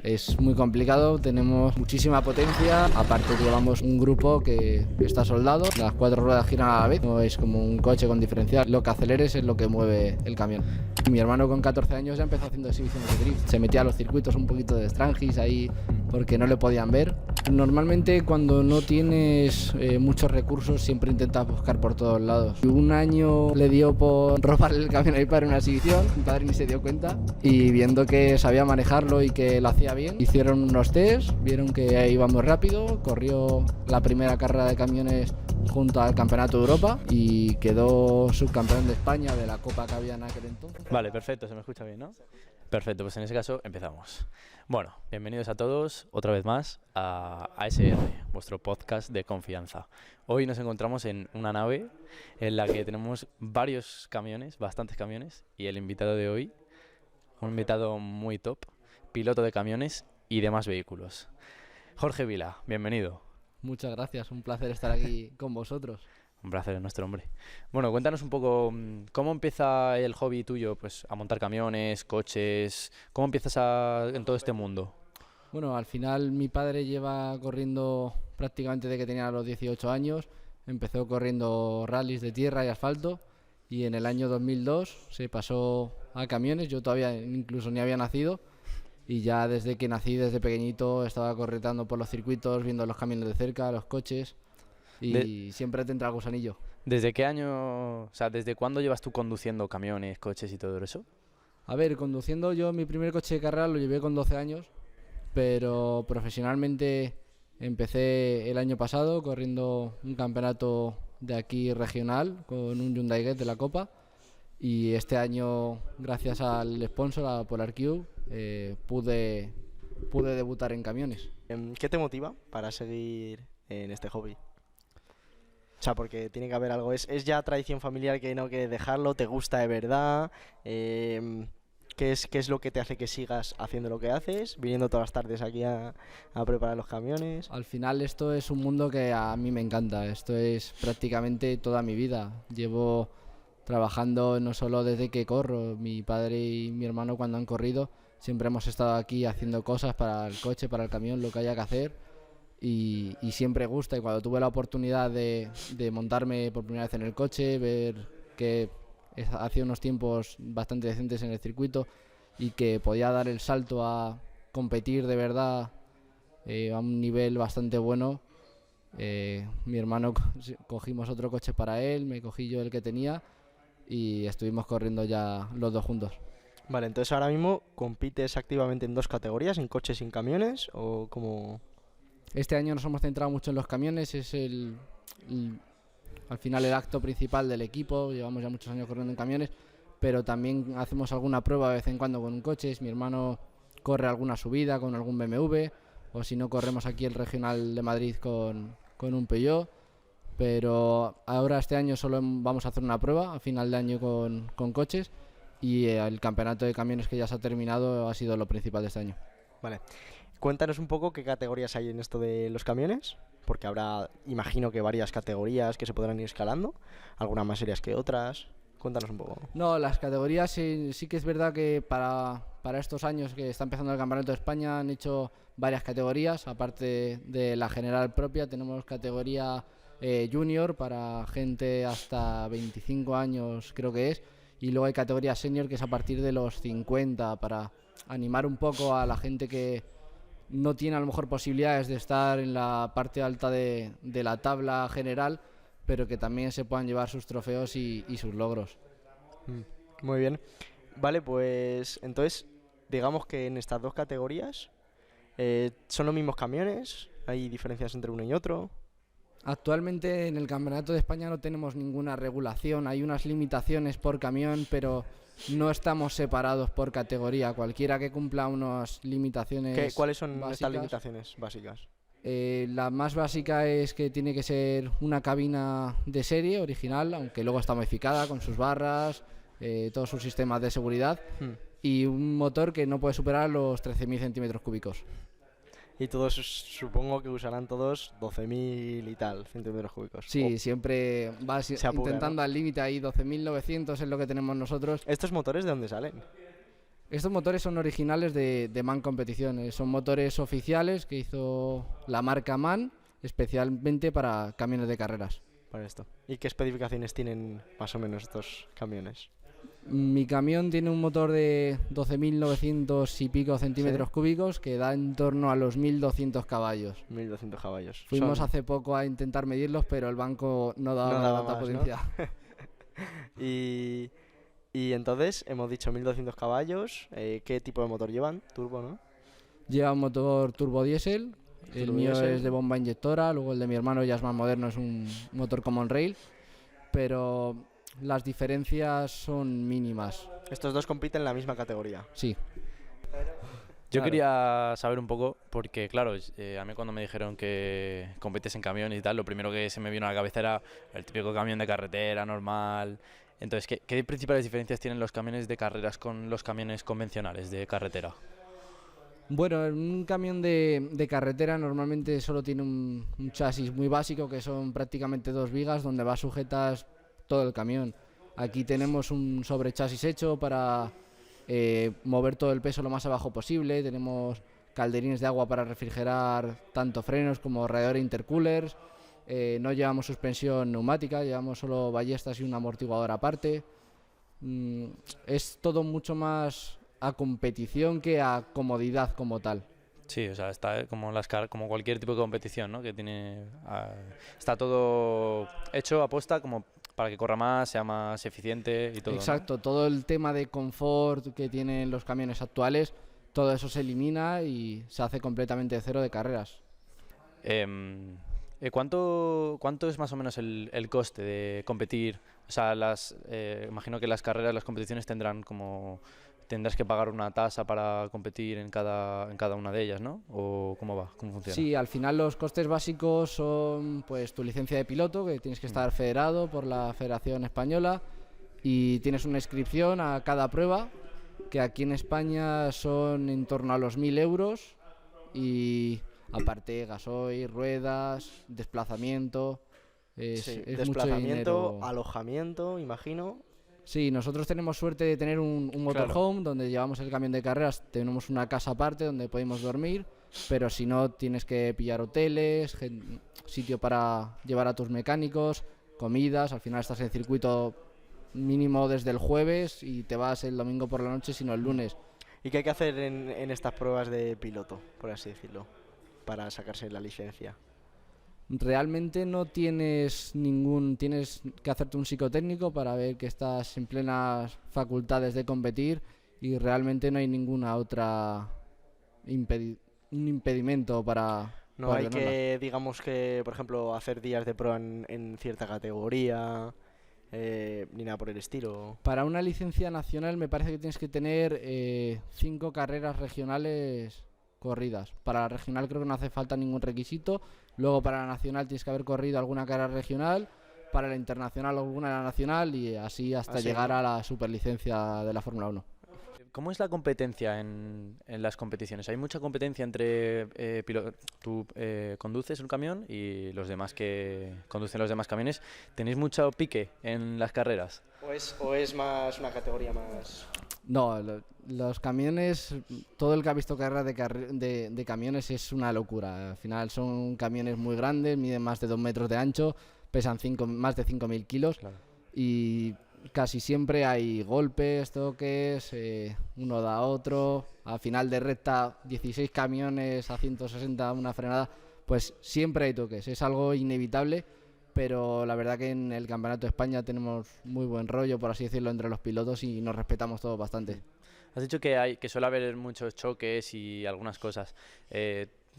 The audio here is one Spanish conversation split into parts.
Es muy complicado, tenemos muchísima potencia, aparte que llevamos un grupo que está soldado, las 4 ruedas giran a la vez, no es como un coche con diferencial, lo que aceleres es lo que mueve el camión. Mi hermano con 14 años ya empezó haciendo exhibiciones de drift, se metía a los circuitos un poquito de Strangis ahí porque no le podían ver. Normalmente cuando no tienes muchos recursos siempre intentas buscar por todos lados. Un año le dio por robarle el camión a mi padre en una exhibición, mi padre ni se dio cuenta, y viendo que sabía manejarlo y que lo hacía bien, hicieron unos test, vieron que iba muy rápido, corrió la primera carrera de camiones junto al Campeonato de Europa y quedó subcampeón de España de la Copa que había en aquel entonces. Vale, perfecto, se me escucha bien, ¿no? Perfecto, pues en ese caso empezamos. Bueno, bienvenidos a todos otra vez más a ASR, vuestro podcast de confianza. Hoy nos encontramos en una nave en la que tenemos varios camiones, bastantes camiones, y el invitado de hoy, un invitado muy top, piloto de camiones y demás vehículos. Jorge Vila, bienvenido. Muchas gracias, un placer estar aquí con vosotros. Un placer, es nuestro hombre. Bueno, cuéntanos un poco cómo empieza el hobby tuyo, pues a montar camiones, coches, cómo empiezas en todo este mundo. Bueno, al final mi padre lleva corriendo prácticamente desde que tenía los 18 años, empezó corriendo rallies de tierra y asfalto y en el año 2002 se pasó a camiones, yo todavía incluso ni había nacido y ya desde que nací, desde pequeñito, estaba correteando por los circuitos, viendo los camiones de cerca, los coches. Y siempre te entra el gusanillo. ¿Desde qué año, o sea, desde cuándo llevas tú conduciendo camiones, coches y todo eso? A ver, conduciendo yo mi primer coche de carrera lo llevé con 12 años, pero profesionalmente empecé el año pasado corriendo un campeonato de aquí regional con un Hyundai Getz de la Copa y este año, gracias al sponsor, a Polar Cube, pude debutar en camiones. ¿Qué te motiva para seguir en este hobby? O sea, porque tiene que haber algo. ¿Es ya tradición familiar que no quieres dejarlo? ¿Te gusta de verdad? ¿Qué es lo que te hace que sigas haciendo lo que haces? Viniendo todas las tardes aquí a preparar los camiones. Al final esto es un mundo que a mí me encanta. Esto es prácticamente toda mi vida. Llevo trabajando no solo desde que corro. Mi padre y mi hermano cuando han corrido siempre hemos estado aquí haciendo cosas para el coche, para el camión, lo que haya que hacer. Y siempre gusta, y cuando tuve la oportunidad de montarme por primera vez en el coche, ver que hacía unos tiempos bastante decentes en el circuito y que podía dar el salto a competir de verdad a un nivel bastante bueno, mi hermano cogimos otro coche para él, me cogí yo el que tenía y estuvimos corriendo ya los dos juntos. Vale, entonces ahora mismo compites activamente en 2 categorías, en coches y en camiones, ¿o cómo...? Este año nos hemos centrado mucho en los camiones, es al final el acto principal del equipo, llevamos ya muchos años corriendo en camiones, pero también hacemos alguna prueba de vez en cuando con coches, mi hermano corre alguna subida con algún BMW, o si no corremos aquí el regional de Madrid con un Peugeot, pero ahora este año solo vamos a hacer una prueba a final de año con coches y el campeonato de camiones que ya se ha terminado ha sido lo principal de este año. Vale. Cuéntanos un poco qué categorías hay en esto de los camiones, porque habrá, imagino que varias categorías que se podrán ir escalando, algunas más serias que otras. Cuéntanos un poco. No, las categorías sí que es verdad que para estos años que está empezando el Campeonato de España han hecho varias categorías, aparte de la general propia, tenemos categoría junior para gente hasta 25 años creo que es, y luego hay categoría senior que es a partir de los 50 para animar un poco a la gente que no tiene a lo mejor posibilidades de estar en la parte alta de la tabla general, pero que también se puedan llevar sus trofeos y sus logros. Muy bien. Vale, pues entonces digamos que en estas 2 categorías son los mismos camiones, hay diferencias entre uno y otro. Actualmente en el Campeonato de España no tenemos ninguna regulación, hay unas limitaciones por camión, pero no estamos separados por categoría. Cualquiera que cumpla unas limitaciones ¿Cuáles son básicas, estas limitaciones básicas? La más básica es que tiene que ser una cabina de serie original, aunque luego está modificada con sus barras, todos sus sistemas de seguridad, y un motor que no puede superar los 13.000 centímetros cúbicos. Y todos, supongo que usarán todos 12.000 y tal centímetros cúbicos. Sí, siempre vas apura, intentando, ¿no? al límite ahí, 12.900 es lo que tenemos nosotros. ¿Estos motores de dónde salen? Estos motores son originales de MAN Competiciones, son motores oficiales que hizo la marca MAN especialmente para camiones de carreras. Para esto. ¿Y qué especificaciones tienen más o menos estos camiones? Mi camión tiene un motor de 12.900 y pico centímetros cúbicos que da en torno a los 1.200 caballos. 1.200 caballos. Fuimos hace poco a intentar medirlos, pero el banco no daba tanta potencia. ¿No? Y entonces hemos dicho 1.200 caballos. ¿Qué tipo de motor llevan? Turbo, ¿no? Lleva un motor turbo diésel. El mío Turbodiesel. es de bomba inyectora, luego el de mi hermano ya es más moderno, es un motor common rail, pero las diferencias son mínimas. Estos dos compiten en la misma categoría. Sí. Yo Claro. quería saber un poco, porque claro, a mí cuando me dijeron que compites en camiones y tal, lo primero que se me vino a la cabeza era el típico camión de carretera normal. Entonces, ¿qué principales diferencias tienen los camiones de carreras con los camiones convencionales de carretera? Bueno, un camión de carretera normalmente solo tiene un chasis muy básico, que son prácticamente 2 vigas, donde va sujetas todo el camión. Aquí tenemos un sobrechasis hecho para mover todo el peso lo más abajo posible. Tenemos calderines de agua para refrigerar tanto frenos como radiador e intercoolers. No llevamos suspensión neumática, llevamos solo ballestas y un amortiguador aparte. Es todo mucho más a competición que a comodidad como tal. Sí, o sea, está como como cualquier tipo de competición, ¿no? Que tiene, está todo hecho aposta como para que corra más, sea más eficiente y todo, ¿no? Exacto, todo el tema de confort que tienen los camiones actuales, todo eso se elimina y se hace completamente de cero de carreras. ¿Cuánto es más o menos el coste de competir? O sea, imagino que las carreras, las competiciones tendrás que pagar una tasa para competir en cada una de ellas, ¿no? ¿O cómo va? ¿Cómo funciona? Sí, al final los costes básicos son pues tu licencia de piloto, que tienes que estar federado por la Federación Española, y tienes una inscripción a cada prueba, que aquí en España son en torno a los 1.000 euros, y aparte gasoil, ruedas, desplazamiento, es mucho desplazamiento, dinero. alojamiento, imagino. Sí, nosotros tenemos suerte de tener un motorhome Claro. donde llevamos el camión de carreras, tenemos una casa aparte donde podemos dormir, pero si no tienes que pillar hoteles, sitio para llevar a tus mecánicos, comidas, al final estás en circuito mínimo desde el jueves y te vas el domingo por la noche, sino el lunes. ¿Y qué hay que hacer en estas pruebas de piloto, por así decirlo, para sacarse la licencia? Realmente no tienes tienes que hacerte un psicotécnico para ver que estás en plenas facultades de competir, y realmente no hay ninguna otra un impedimento para No poder hay tenerla. que, digamos que, por ejemplo, hacer días de prueba en cierta categoría, ni nada por el estilo. Para una licencia nacional me parece que tienes que tener 5 carreras regionales corridas. Para la regional creo que no hace falta ningún requisito. Luego para la nacional tienes que haber corrido alguna carrera regional. Para la internacional alguna nacional, y así hasta Así, llegar ¿no? a la superlicencia de la Fórmula 1. ¿Cómo es la competencia en las competiciones? ¿Hay mucha competencia entre tú conduces un camión y los demás que conducen los demás camiones? ¿Tenéis mucho pique en las carreras? ¿O es más una categoría más...? No, los camiones, todo el que ha visto carreras de camiones es una locura. Al final son camiones muy grandes, miden más de 2 metros de ancho, pesan más de 5.000 kilos, Claro. y casi siempre hay golpes, toques, uno da a otro. Al final de recta, 16 camiones a 160, una frenada, pues siempre hay toques. Es algo inevitable, pero la verdad que en el Campeonato de España tenemos muy buen rollo, por así decirlo, entre los pilotos, y nos respetamos todos bastante. Has dicho que suele haber muchos choques y algunas cosas.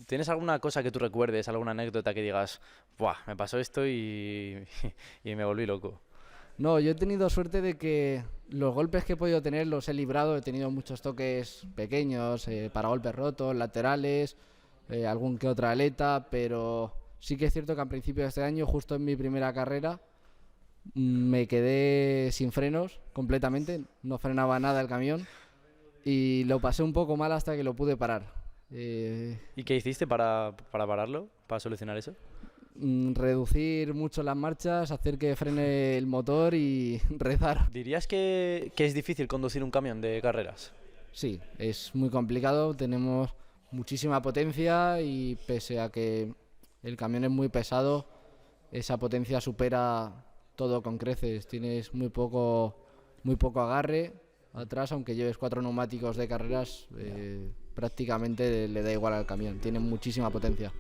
¿Tienes alguna cosa que tú recuerdes, alguna anécdota que digas, ¡buah! Me pasó esto y me volví loco? No, yo he tenido suerte de que los golpes que he podido tener los he librado. He tenido muchos toques pequeños, para golpes rotos, laterales, algún que otra aleta, pero sí que es cierto que al principio de este año, justo en mi primera carrera, me quedé sin frenos completamente, no frenaba nada el camión y lo pasé un poco mal hasta que lo pude parar. ¿Y qué hiciste para pararlo, para solucionar eso? Reducir mucho las marchas, hacer que frene el motor y rezar. ¿Dirías que es difícil conducir un camión de carreras? Sí, es muy complicado, tenemos muchísima potencia y pese a que el camión es muy pesado, esa potencia supera todo con creces. Tienes muy poco agarre atrás, aunque lleves 4 neumáticos de carreras, prácticamente le da igual al camión, tiene muchísima potencia.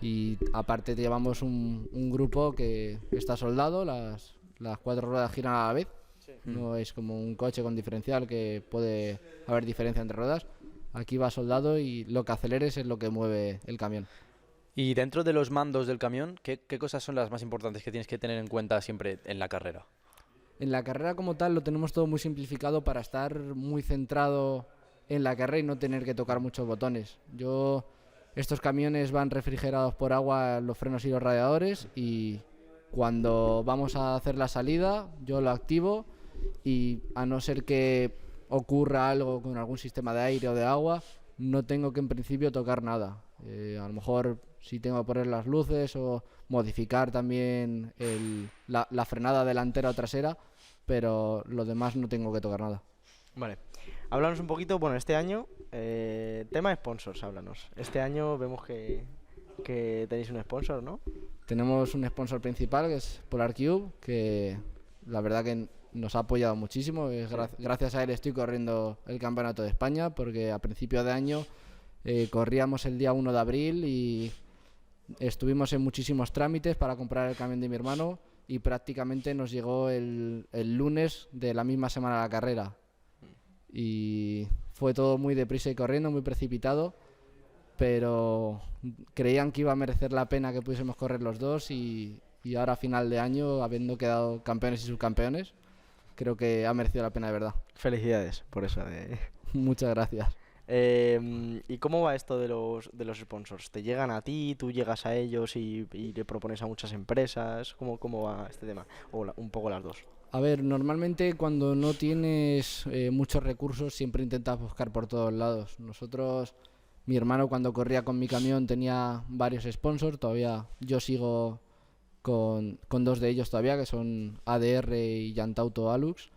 Y aparte llevamos un grupo que está soldado, las 4 ruedas giran a la vez. No es como un coche con diferencial que puede haber diferencia entre ruedas. Aquí va soldado y lo que aceleres es lo que mueve el camión. Y dentro de los mandos del camión, ¿qué cosas son las más importantes que tienes que tener en cuenta siempre en la carrera? En la carrera como tal lo tenemos todo muy simplificado para estar muy centrado en la carrera y no tener que tocar muchos botones. Estos camiones van refrigerados por agua, los frenos y los radiadores, y cuando vamos a hacer la salida yo lo activo y a no ser que ocurra algo con algún sistema de aire o de agua, no tengo que en principio tocar nada. A lo mejor si tengo que poner las luces o modificar también la frenada delantera o trasera, pero lo demás no tengo que tocar nada. Vale. Háblanos un poquito, bueno, este año, tema de sponsors, háblanos. Este año vemos que tenéis un sponsor, ¿no? Tenemos un sponsor principal que es Polar Cube, que la verdad que nos ha apoyado muchísimo. Gracias a él estoy corriendo el Campeonato de España, porque a principio de año corríamos el día 1 de abril y estuvimos en muchísimos trámites para comprar el camión de mi hermano y prácticamente nos llegó el lunes de la misma semana la carrera. Y fue todo muy deprisa y corriendo, muy precipitado, pero creían que iba a merecer la pena que pudiésemos correr los dos y ahora a final de año, habiendo quedado campeones y subcampeones, creo que ha merecido la pena de verdad. Felicidades por eso. Muchas gracias. ¿Y cómo va esto de los sponsors? ¿Te llegan a ti, tú llegas a ellos y le propones a muchas empresas? ¿Cómo va este tema? O un poco las dos. A ver, normalmente cuando no tienes muchos recursos siempre intentas buscar por todos lados. Mi hermano cuando corría con mi camión tenía varios sponsors, todavía yo sigo con 2 de ellos todavía, que son ADR y Llantauto Alux,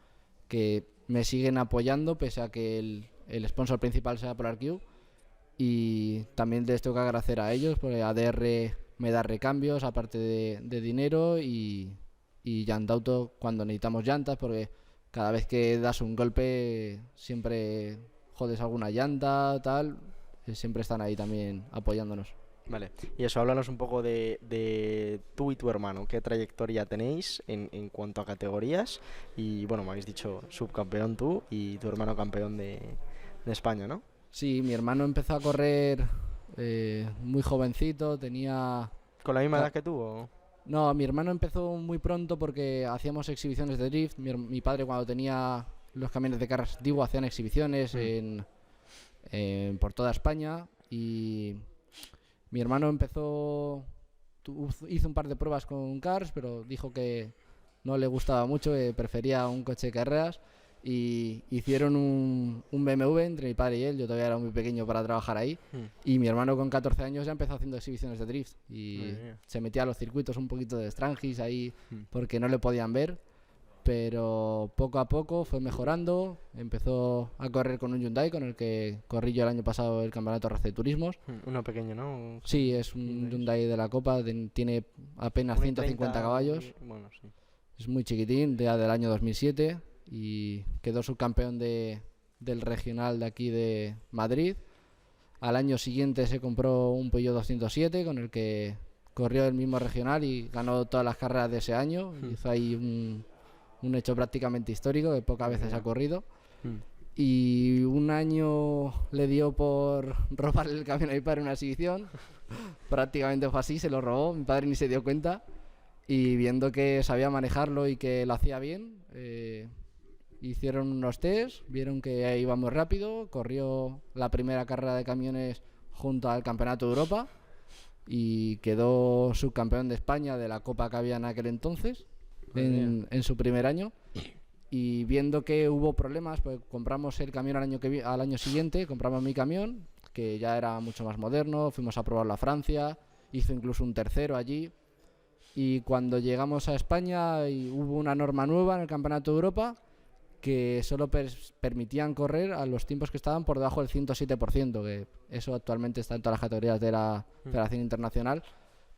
que me siguen apoyando pese a que el sponsor principal sea Polar Cube, y también les tengo que agradecer a ellos porque ADR me da recambios aparte de dinero y Llantauto cuando necesitamos llantas, porque cada vez que das un golpe siempre jodes alguna llanta, tal, siempre están ahí también apoyándonos. Vale, y eso, háblanos un poco de tú y tu hermano, qué trayectoria tenéis en cuanto a categorías, y bueno, me habéis dicho subcampeón tú y tu hermano campeón de España, ¿no? Sí, mi hermano empezó a correr muy jovencito, tenía... ¿Con la misma edad que tú o...? No, mi hermano empezó muy pronto porque hacíamos exhibiciones de drift. Mi padre cuando tenía los camiones de carros antiguos hacían exhibiciones por toda España y mi hermano hizo un par de pruebas con cars, pero dijo que no le gustaba mucho, que prefería un coche de carreras y hicieron un BMW entre mi padre y él. Yo todavía era muy pequeño para trabajar ahí y mi hermano con 14 años ya empezó haciendo exhibiciones de drift y se metía a los circuitos un poquito de Strangis ahí porque no le podían ver, pero poco a poco fue mejorando. Empezó a correr con un Hyundai con el que corrí yo el año pasado el campeonato Race de Turismos. Uno pequeño, ¿no? Sí, es un Hyundai de la Copa, tiene apenas 150 caballos. Bueno, sí. Es muy chiquitín, ya del año 2007 y quedó subcampeón del regional de aquí de Madrid. Al año siguiente se compró un Peugeot 207 con el que corrió el mismo regional y ganó todas las carreras de ese año. Hizo ahí un hecho prácticamente histórico que pocas veces ha corrido. Y un año le dio por robarle el camión a mi padre en una exhibición. Prácticamente fue así, se lo robó, mi padre ni se dio cuenta. Y viendo que sabía manejarlo y que lo hacía bien, hicieron unos test, vieron que iba muy rápido, corrió la primera carrera de camiones junto al Campeonato de Europa y quedó subcampeón de España de la Copa que había en aquel entonces, en su primer año. Y viendo que hubo problemas, pues compramos el camión al año siguiente, compramos mi camión, que ya era mucho más moderno, fuimos a probarlo a Francia, hizo incluso un tercero allí. Y cuando llegamos a España hubo una norma nueva en el Campeonato de Europa que solo permitían correr a los tiempos que estaban por debajo del 107%, que eso actualmente está en todas las categorías de la Federación Internacional,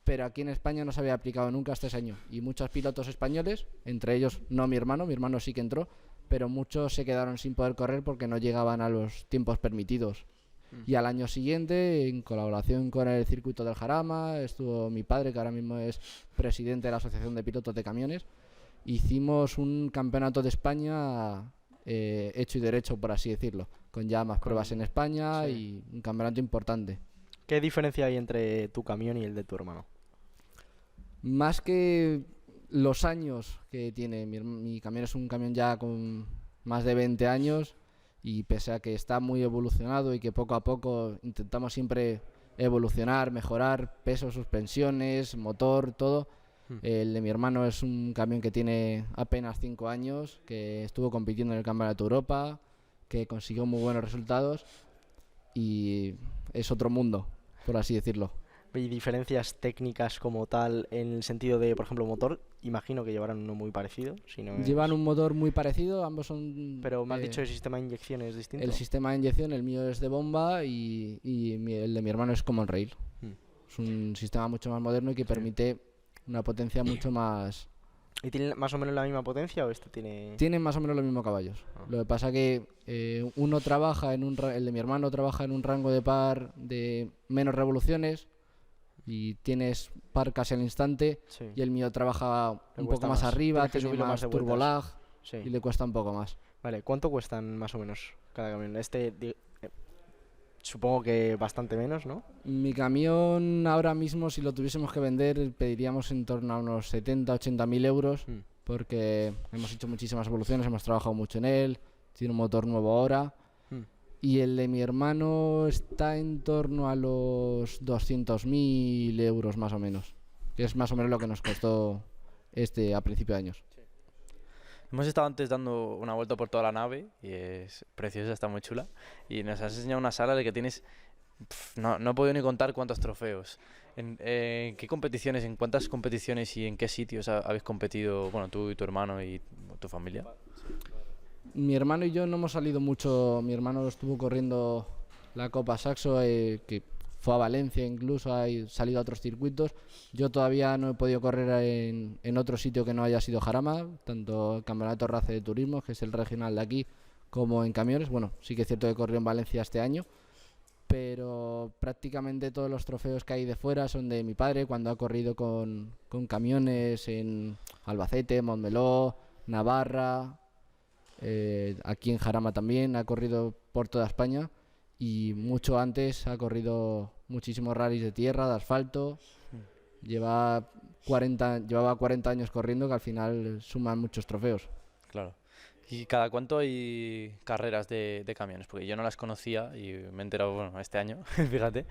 pero aquí en España no se había aplicado nunca hasta ese año. Y muchos pilotos españoles, entre ellos no mi hermano sí que entró, pero muchos se quedaron sin poder correr porque no llegaban a los tiempos permitidos. Y al año siguiente, en colaboración con el circuito del Jarama, estuvo mi padre, que ahora mismo es presidente de la Asociación de Pilotos de Camiones, hicimos un campeonato de España hecho y derecho, por así decirlo, con ya más pruebas en España y un campeonato importante. ¿Qué diferencia hay entre tu camión y el de tu hermano? Más que los años que tiene, mi camión es un camión ya con más de 20 años y pese a que está muy evolucionado y que poco a poco intentamos siempre evolucionar, mejorar peso, suspensiones, motor, todo. El de mi hermano es un camión que tiene apenas 5 años, que estuvo compitiendo en el Campeonato de Europa, que consiguió muy buenos resultados y es otro mundo, por así decirlo. ¿Y diferencias técnicas como tal en el sentido de, por ejemplo, motor? Imagino que llevarán uno muy parecido. Si no Llevan un motor muy parecido, ambos son... Pero me has dicho el sistema de inyección es distinto. El sistema de inyección, el mío es de bomba y el de mi hermano es common rail. Es un sistema mucho más moderno y que permite una potencia mucho más... ¿Y tiene más o menos la misma potencia o este tiene...? Tienen más o menos los mismos caballos. Lo que pasa que uno trabaja el de mi hermano trabaja en un rango de par de menos revoluciones y tienes par casi al instante, y el mío trabaja un poco más arriba, tiene más turbolag y le cuesta un poco más. Vale, ¿cuánto cuestan más o menos cada camión? Supongo que bastante menos, ¿no? Mi camión ahora mismo, si lo tuviésemos que vender, pediríamos en torno a unos 70-80 mil euros, porque hemos hecho muchísimas evoluciones, hemos trabajado mucho en él, tiene un motor nuevo ahora. Y el de mi hermano está en torno a los 200.000 euros más o menos, que es más o menos lo que nos costó a principio de años. Hemos estado antes dando una vuelta por toda la nave y es preciosa, está muy chula. Y nos has enseñado una sala en la que tienes... no he podido ni contar cuántos trofeos. ¿En qué competiciones, en cuántas competiciones y en qué sitios habéis competido, bueno, tú y tu hermano y tu familia? Mi hermano y yo no hemos salido mucho. Mi hermano estuvo corriendo la Copa Saxo, que fue a Valencia incluso, ha salido a otros circuitos. Yo todavía no he podido correr en otro sitio que no haya sido Jarama, tanto el Campeonato RACE de Turismo, que es el regional de aquí, como en camiones. Bueno, sí que es cierto que corrió en Valencia este año, pero prácticamente todos los trofeos que hay de fuera son de mi padre, cuando ha corrido con camiones en Albacete, Montmeló, Navarra... aquí en Jarama también ha corrido por toda España y mucho antes ha corrido muchísimos rallies de tierra, de asfalto. Llevaba 40 años corriendo, que al final suman muchos trofeos. Claro. ¿Y cada cuánto hay carreras de camiones? Porque yo no las conocía y me he enterado, bueno, este año, fíjate.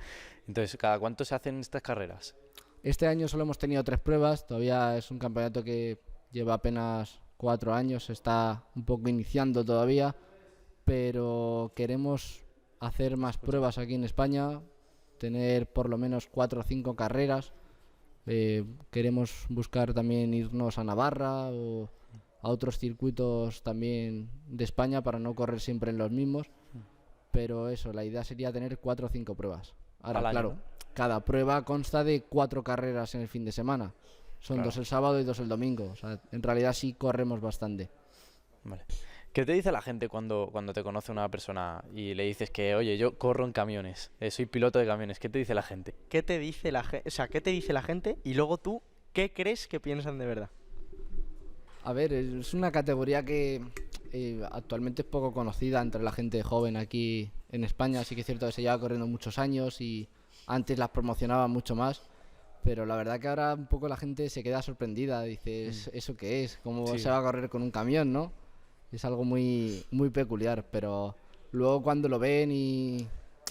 Entonces, ¿cada cuánto se hacen estas carreras? Este año solo hemos tenido 3 pruebas, todavía es un campeonato que lleva apenas 4 años, se está un poco iniciando todavía, pero queremos hacer más pruebas aquí en España, tener por lo menos 4 o 5 carreras. Queremos buscar también irnos a Navarra o a otros circuitos también de España para no correr siempre en los mismos, pero eso, la idea sería tener 4 o 5 pruebas. Ahora, al claro, año, ¿no? Cada prueba consta de 4 carreras en el fin de semana. Son 2 el sábado y 2 el domingo. O sea, en realidad sí corremos bastante. Vale. ¿Qué te dice la gente cuando te conoce una persona y le dices que, oye, yo corro en camiones, soy piloto de camiones? ¿Qué te dice la gente? ¿Qué te dice la gente? O sea, ¿qué te dice la gente? Y luego tú, ¿qué crees que piensan de verdad? A ver, es una categoría que actualmente es poco conocida entre la gente joven aquí en España. Sí que es cierto que se lleva corriendo muchos años y antes las promocionaban mucho más. Pero la verdad que ahora un poco la gente se queda sorprendida, dice, ¿eso qué es? ¿Cómo se va a correr con un camión, no? Es algo muy, muy peculiar, pero luego cuando lo ven y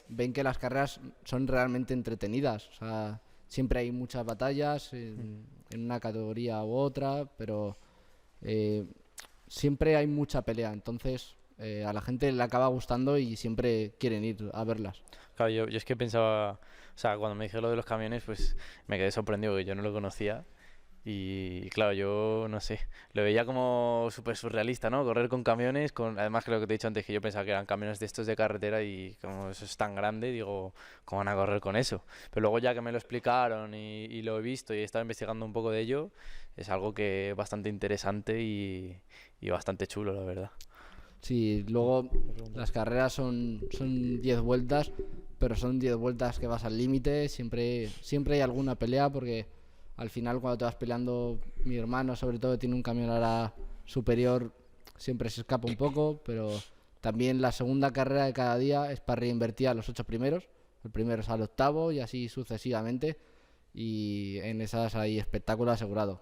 ven que las carreras son realmente entretenidas, o sea, siempre hay muchas batallas en una categoría u otra, pero siempre hay mucha pelea, entonces a la gente le acaba gustando y siempre quieren ir a verlas. Claro, yo es que pensaba, o sea, cuando me dije lo de los camiones, pues me quedé sorprendido, que yo no lo conocía. Y claro, yo no sé, lo veía como súper surrealista, ¿no? Correr con camiones, además que lo que te he dicho antes, que yo pensaba que eran camiones de estos de carretera y como eso es tan grande, digo, ¿cómo van a correr con eso? Pero luego ya que me lo explicaron y lo he visto y he estado investigando un poco de ello, es algo que es bastante interesante y bastante chulo, la verdad. Sí, luego las carreras son 10 vueltas, pero son 10 vueltas que vas al límite, siempre hay alguna pelea porque al final cuando te vas peleando, mi hermano sobre todo tiene un camión ahora superior, siempre se escapa un poco, pero también la segunda carrera de cada día es para reinvertir a los 8 primeros, el primero es al octavo y así sucesivamente, y en esas hay espectáculo asegurado.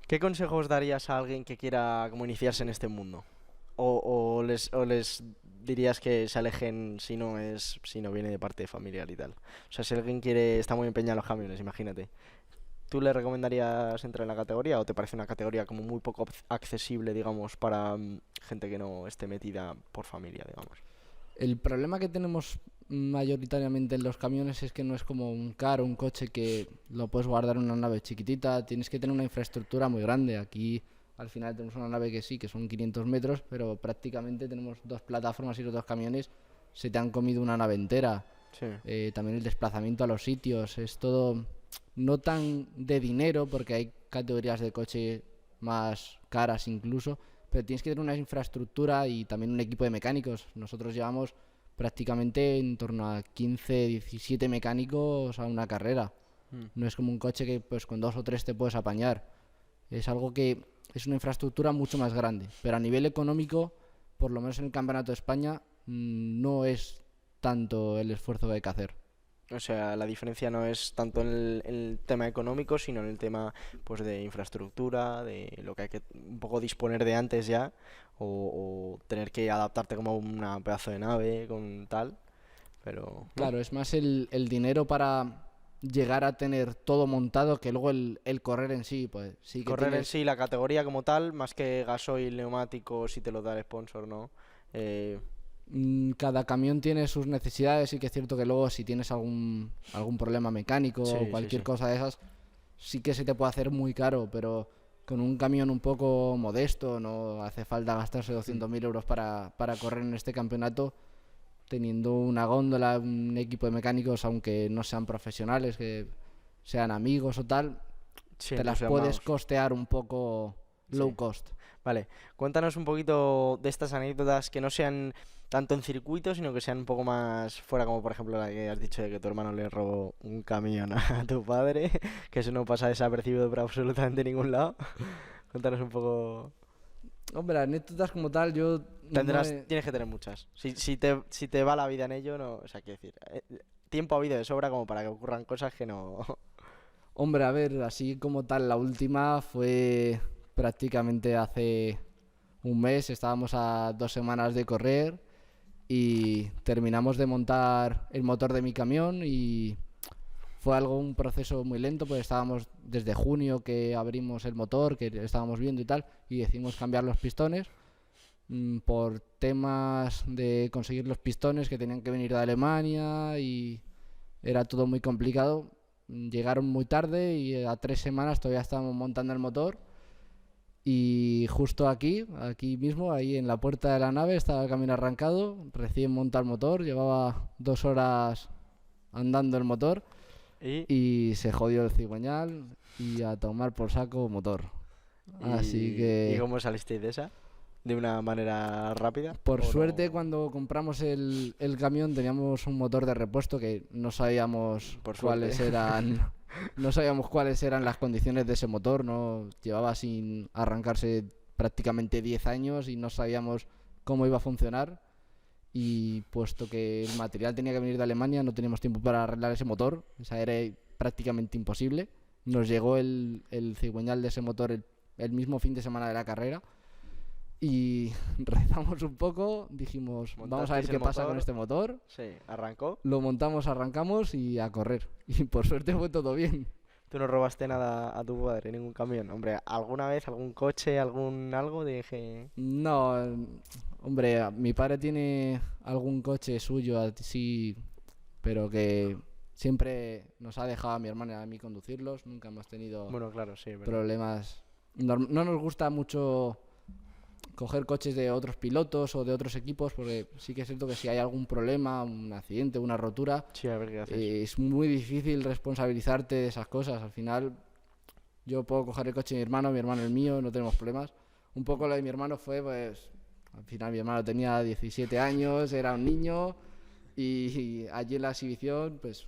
¿Qué consejos darías a alguien que quiera como iniciarse en este mundo? O les dirías que se alejen si no viene de parte familiar y tal. O sea, si alguien está muy empeñado en los camiones, imagínate. ¿Tú le recomendarías entrar en la categoría o te parece una categoría como muy poco accesible, digamos, para gente que no esté metida por familia, digamos? El problema que tenemos mayoritariamente en los camiones es que no es como un car o un coche que lo puedes guardar en una nave chiquitita, tienes que tener una infraestructura muy grande. Aquí al final tenemos una nave que sí, que son 500 metros, pero prácticamente tenemos 2 plataformas y los 2 camiones se te han comido una nave entera. Sí. También el desplazamiento a los sitios, es todo no tan de dinero porque hay categorías de coche más caras incluso, pero tienes que tener una infraestructura y también un equipo de mecánicos. Nosotros llevamos prácticamente en torno a 15, 17 mecánicos a una carrera. No es como un coche que pues con 2 o 3 te puedes apañar. Es algo que es una infraestructura mucho más grande, pero a nivel económico, por lo menos en el Campeonato de España, no es tanto el esfuerzo que hay que hacer. O sea, la diferencia no es tanto en el tema económico, sino en el tema pues de infraestructura, de lo que hay que un poco disponer de antes ya, o tener que adaptarte como a una pedazo de nave con tal, pero ¿no? Claro, es más el dinero para llegar a tener todo montado que luego el correr en sí, pues sí que Correr en tienes... sí la categoría como tal, más que gasoil, neumáticos, si te lo da el sponsor, ¿no? Eh, Cada camión tiene sus necesidades y que es cierto que luego si tienes algún problema mecánico Sí, o sí, cualquier sí. cosa de esas, sí que se te puede hacer muy caro, pero con un camión un poco modesto no hace falta gastarse 200.000 euros para correr en este campeonato, teniendo una góndola, un equipo de mecánicos, aunque no sean profesionales, que sean amigos o tal, Sí, te las puedes entusiasmados. costear un poco low Sí. cost. Vale, cuéntanos un poquito de estas anécdotas que no sean tanto en circuito, sino que sean un poco más fuera, como por ejemplo la que has dicho de que tu hermano le robó un camión a tu padre, que eso no pasa desapercibido por absolutamente ningún lado. Cuéntanos un poco. Hombre, anécdotas como tal, yo no he... Tienes que tener muchas. Si te va la vida en ello, no, o sea, quiero decir, tiempo ha habido de sobra como para que ocurran cosas que no. Hombre, a ver, así como tal, la última fue prácticamente hace un mes, estábamos a 2 semanas de correr y terminamos de montar el motor de mi camión y fue un proceso muy lento, pues estábamos desde junio que abrimos el motor, que estábamos viendo y tal, y decidimos cambiar los pistones por temas de conseguir los pistones que tenían que venir de Alemania y era todo muy complicado. Llegaron muy tarde y a 3 semanas todavía estábamos montando el motor y justo aquí mismo, ahí en la puerta de la nave estaba el camión arrancado, recién montado el motor, llevaba 2 horas andando el motor Y, y se jodió el cigüeñal y a tomar por saco motor. Así ¿Y que cómo salisteis de esa? ¿De una manera rápida? por ¿O suerte no? cuando compramos el camión teníamos un motor de repuesto que no sabíamos Por cuáles suerte. eran, no sabíamos cuáles eran las condiciones de ese motor, no llevaba sin arrancarse prácticamente 10 años y no sabíamos cómo iba a funcionar y puesto que el material tenía que venir de Alemania no teníamos tiempo para arreglar ese motor, o sea, era prácticamente imposible. Nos llegó el cigüeñal de ese motor el mismo fin de semana de la carrera y rezamos un poco, dijimos, vamos a ver ¿Montasteis qué el pasa con motor? este motor. Sí, arrancó. Lo montamos, arrancamos y a correr. Y por suerte fue todo bien. ¿Tú no robaste nada a tu padre, ningún camión? Hombre, ¿alguna vez algún coche, algún algo? Dije, No, hombre, mi padre tiene algún coche suyo, sí, pero que siempre nos ha dejado a mi hermana y a mí conducirlos, nunca hemos tenido Bueno, claro, sí, pero problemas. No nos gusta mucho coger coches de otros pilotos o de otros equipos, porque sí que es cierto que si hay algún problema, un accidente, una rotura, sí, a ver qué haces. es muy difícil responsabilizarte de esas cosas. Al final yo puedo coger el coche de mi hermano el mío, no tenemos problemas. Un poco lo de mi hermano fue, pues, al final mi hermano tenía 17 años, era un niño y allí en la exhibición, pues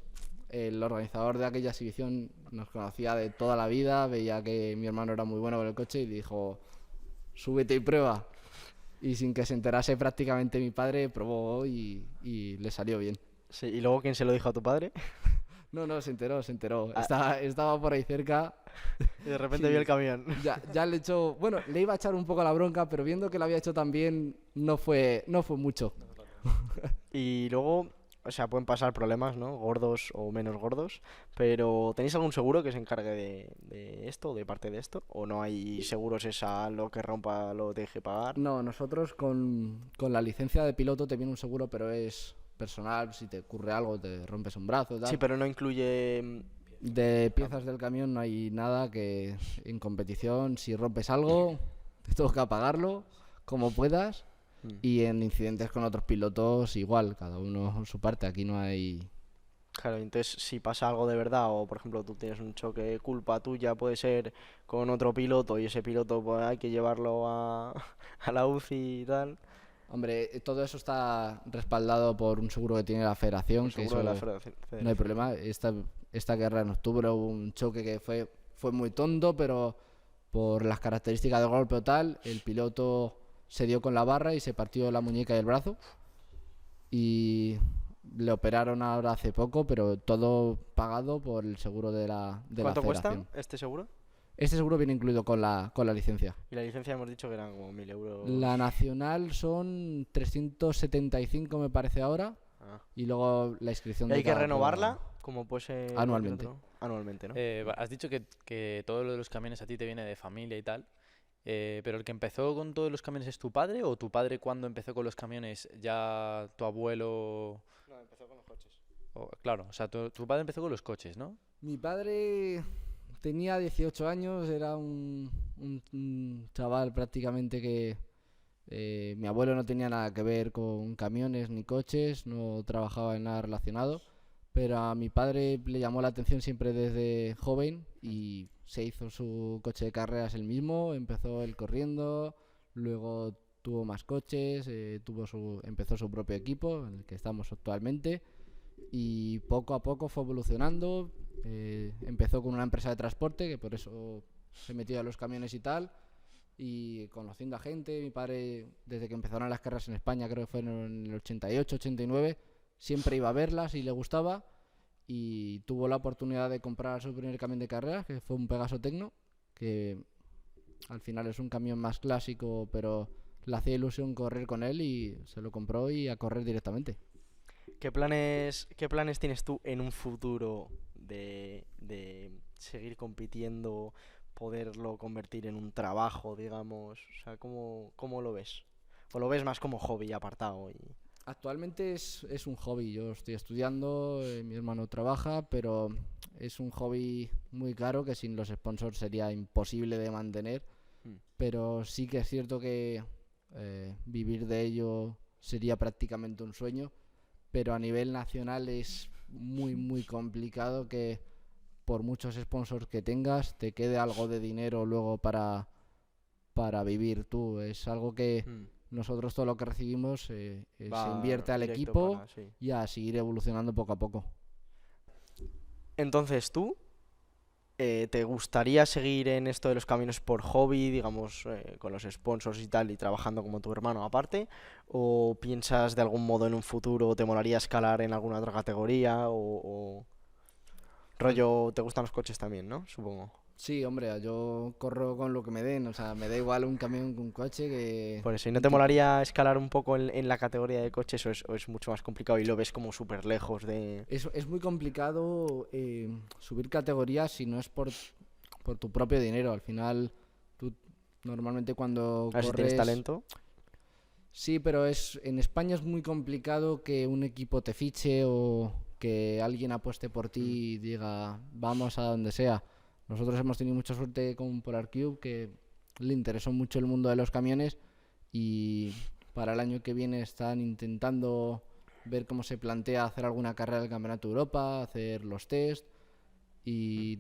el organizador de aquella exhibición nos conocía de toda la vida, veía que mi hermano era muy bueno con el coche y dijo, súbete y prueba. Y sin que se enterase prácticamente mi padre, probó y le salió bien. Sí, ¿y luego quién se lo dijo a tu padre? No, se enteró. Ah. Estaba por ahí cerca. Y de repente Sí. vio el camión. Ya le echó... Bueno, le iba a echar un poco la bronca, pero viendo que lo había hecho tan bien, no fue mucho. Y luego, o sea, pueden pasar problemas, ¿no? Gordos o menos gordos, pero ¿tenéis algún seguro que se encargue de esto, de parte de esto? ¿O no hay seguros, esa lo que rompa lo deje pagar? No, nosotros con la licencia de piloto te viene un seguro, pero es personal. Si te ocurre algo, te rompes un brazo, tal. Sí, pero no incluye... De piezas del camión no hay nada que en competición, si rompes algo, te toca pagarlo como puedas. Y en incidentes con otros pilotos igual, cada uno su parte, aquí no hay... Claro, entonces si pasa algo de verdad o por ejemplo tú tienes un choque, culpa tuya puede ser con otro piloto y ese piloto pues hay que llevarlo a la UCI y tal. Hombre, todo eso está respaldado por un seguro que tiene la federación, Un que seguro eso de la federación. no hay problema. Esta guerra en octubre hubo un choque que fue muy tonto, pero por las características del golpe o tal, el piloto se dio con la barra y se partió la muñeca y el brazo. Y le operaron ahora hace poco, pero todo pagado por el seguro de la ¿Cuánto federación. cuesta este seguro? Este seguro viene incluido con la licencia. Y la licencia hemos dicho que eran como 1000 euros. La nacional son 375 me parece ahora. Ah. Y luego la inscripción ¿Y hay de que cada renovarla? Como pues Anualmente. Anualmente, ¿no? Has dicho que todo lo de los camiones a ti te viene de familia y tal. Pero el que empezó con todos los camiones es tu padre, o tu padre cuando empezó con los camiones ya tu abuelo... No, empezó con los coches. Claro, o sea, tu padre empezó con los coches, ¿no? Mi padre tenía 18 años, era un chaval prácticamente que mi abuelo no tenía nada que ver con camiones ni coches, no trabajaba en nada relacionado, pero a mi padre le llamó la atención siempre desde joven y se hizo su coche de carreras él mismo, empezó él corriendo, luego tuvo más coches, empezó su propio equipo, en el que estamos actualmente, y poco a poco fue evolucionando. Empezó con una empresa de transporte, que por eso se metió a los camiones y tal, y conociendo a gente. Mi padre, desde que empezaron las carreras en España, creo que fue en el 88, 89, siempre iba a verlas y le gustaba, y tuvo la oportunidad de comprar su primer camión de carreras, que fue un Pegaso Tecno, que al final es un camión más clásico, pero le hacía ilusión correr con él y se lo compró y a correr directamente. ¿Qué planes tienes tú en un futuro de seguir compitiendo, poderlo convertir en un trabajo, digamos? O sea, ¿cómo lo ves? ¿O lo ves más como hobby apartado? Actualmente es un hobby. Yo estoy estudiando, mi hermano trabaja, pero es un hobby muy caro que sin los sponsors sería imposible de mantener. Pero sí que es cierto que vivir de ello sería prácticamente un sueño. Pero a nivel nacional es muy, muy complicado que por muchos sponsors que tengas te quede algo de dinero luego para vivir tú. Es algo que nosotros todo lo que recibimos se invierte al equipo y a seguir evolucionando poco a poco. Entonces tú, ¿te gustaría seguir en esto de los caminos por hobby, digamos, con los sponsors y tal, y trabajando como tu hermano aparte? ¿O piensas de algún modo en un futuro, te molaría escalar en alguna otra categoría? ¿O rollo, te gustan los coches también, ¿no? Supongo. Sí, hombre, yo corro con lo que me den, o sea, me da igual un camión que un coche que... Por eso, ¿y no te molaría escalar un poco en la categoría de coches o es mucho más complicado y lo ves como súper lejos de...? Es muy complicado subir categorías si no es por tu propio dinero. Al final, tú normalmente cuando A ver si tienes corres... talento. Sí, pero en España es muy complicado que un equipo te fiche o que alguien apueste por ti y diga, vamos a donde sea. Nosotros hemos tenido mucha suerte con Polar Cube, que le interesó mucho el mundo de los camiones y para el año que viene están intentando ver cómo se plantea hacer alguna carrera del Campeonato de Europa, hacer los test y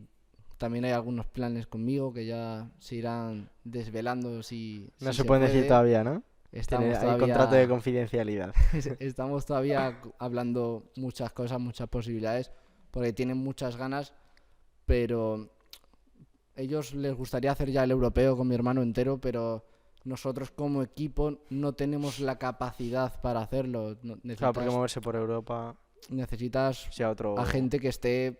también hay algunos planes conmigo que ya se irán desvelando si No si se pueden decir puede. todavía, ¿no? Estamos Hay contrato de todavía, confidencialidad. estamos todavía hablando muchas cosas, muchas posibilidades, porque tienen muchas ganas, pero ellos les gustaría hacer ya el europeo con mi hermano entero, pero nosotros como equipo no tenemos la capacidad para hacerlo. Claro, porque moverse por Europa, Necesitas sea otro... a gente que esté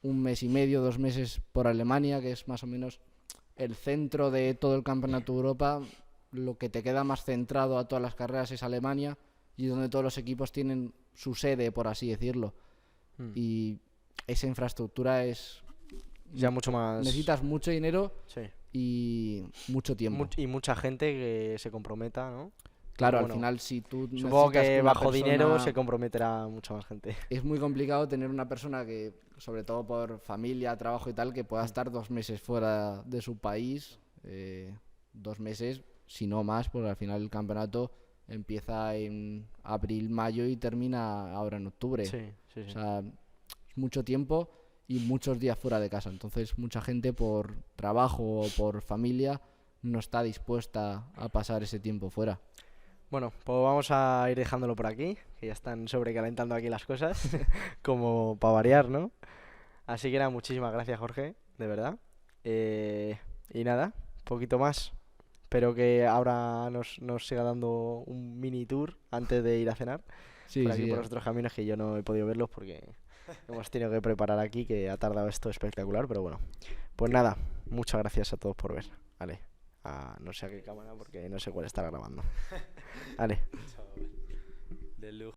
un mes y medio, 2 meses por Alemania, que es más o menos el centro de todo el Campeonato de Europa. Lo que te queda más centrado a todas las carreras es Alemania y donde todos los equipos tienen su sede, por así decirlo. Y esa infraestructura es... Ya mucho más... Necesitas mucho dinero Sí. y mucho tiempo. Y mucha gente que se comprometa, ¿no? Claro, Bueno, al final si tú Supongo necesitas que una bajo dinero persona- se comprometerá mucha más gente. Es muy complicado tener una persona que, sobre todo por familia, trabajo y tal, que pueda estar 2 meses fuera de su país. 2 meses, si no más, porque al final el campeonato empieza en abril, mayo y termina ahora en octubre. Sí, sí, O sí. sea, es mucho tiempo y muchos días fuera de casa. Entonces, mucha gente por trabajo o por familia no está dispuesta a pasar ese tiempo fuera. Bueno, pues vamos a ir dejándolo por aquí, que ya están sobrecalentando aquí las cosas, como para variar, ¿no? Así que nada, muchísimas gracias, Jorge, de verdad. Y nada, poquito más. Espero que ahora nos siga dando un mini tour antes de ir a cenar. Sí, Por aquí, sí, por los otros caminos que yo no he podido verlos porque hemos tenido que preparar aquí, que ha tardado esto espectacular, pero bueno. Pues nada, muchas gracias a todos por ver. Vale, no sé a qué cámara porque no sé cuál estará grabando. Vale. Del lujo.